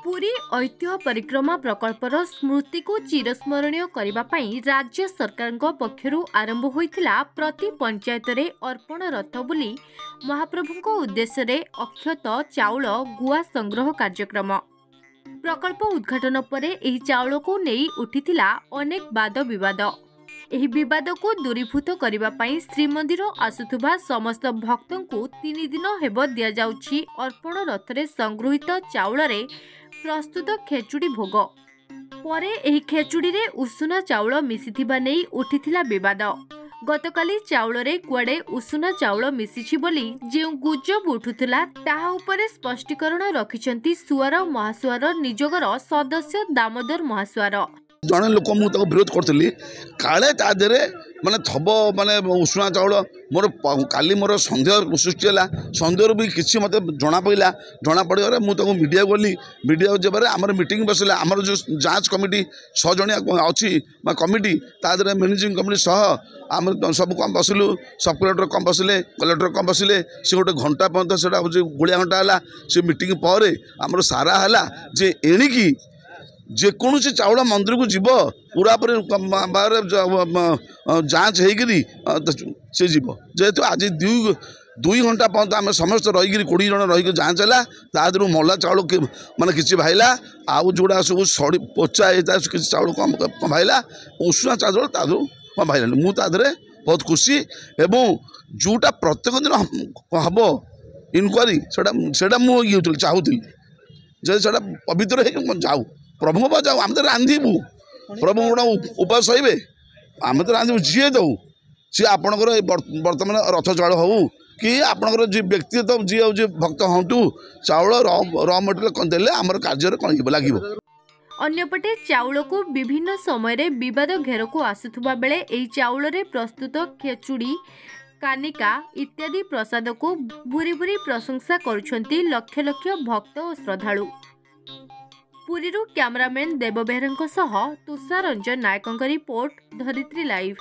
पुरी ऐतिह्य परिक्रमा प्रकल्पर स्मृति को चिरस्मरणीय करने राज्य सरकार पक्षर आरंभ होता प्रति पंचायत रे अर्पण रथ बुली महाप्रभु उद्देश्य अक्षत चाउल गुआ संग्रह कार्यक्रम प्रकल्प उद्घाटन पर एही चाउल को नहीं उठिथिला अनेक वाद विवाद। एही विवाद को दूरीभूत करने श्रीमंदिर आसुथुबा समस्त भक्तों को 3 दिन हेब दिया जाउछि अर्पण रथरे संगृहित चाउल रे प्रस्तुत खेचुड़ी भोग परे एही खेचुड़ी रे उषुना चाउल मिसिथिबा नेई उठिथिला विवाद। गतकाली चाउल रे कुआडे उषुना चाउल मिसिछि बोली जे गुजब उठुथिला ताहा उपरे स्पष्टीकरण रखिछंती सुआर महासुआर निजोगर सदस्य दामोदर महासुआर। जड़े लोक मुझे विरोध करी काले तादे माने थब माने उषुना चाउल मोर काली मोर सन्देह सृष्टि है सन्देह भी किसी मत जना पड़ा जना पड़े मुझे मीडिया गली मीडिया जब आम मीटिंग बसला आम जो जांच कमिटी 6 जणिया अच्छी कमिटी तादे मैनेजिंग कमिटी सह आम सब कम बसिलु सब कलेक्टर कम बसिले कलेक्टर कम बसिले सी गोटे घंटा पर्यटन से गुड़िया घंटा है सी मीटिंग पर आमर सारा है जे एणिकी जेकोसी चाउल मंदिर को जीव पूरा बाहर जांच होगी जीव जेहेतु आज 2 घंटा पर्यटन आम समस्त रहीकि 20 जन रही जांच है तादू मल्ला चाउल माने किसी भाईला आउ जोड़ा सब सड़ी पोचा किसी चाउल कम भाईला उषुना चाउल तादू कम भाईला मुझे बहुत खुशी एवं जोटा प्रत्येक दिन हम इनक्वारी से मुझे चाहूली जे पवित्र है जाऊ प्रभु पा जाऊ आम तो रांधबू प्रभु गोटे उपास सहे आम तो रांधबू जी दऊ सी आपणकर बर्तमान रथ चाउल हो कि आपणकर जी व्यक्तिगत जी हूँ भक्त हूँ चाउल र मटेरियल देले आमर कार्य कौन लगे। अन्यपटे चाउल को विभिन्न समय रे विवाद घेर को आसुथुबा बेले एही चाउल रे प्रस्तुत खेचुड़ी कानिका इत्यादि प्रसाद को भूरी भूरी प्रशंसा करुछंती लक्ष लक्ष भक्त और श्रद्धालु। पुरीरू कैमरामैन देव बेहरा सह तुषार रंजन नायकों रिपोर्ट धरित्री लाइव।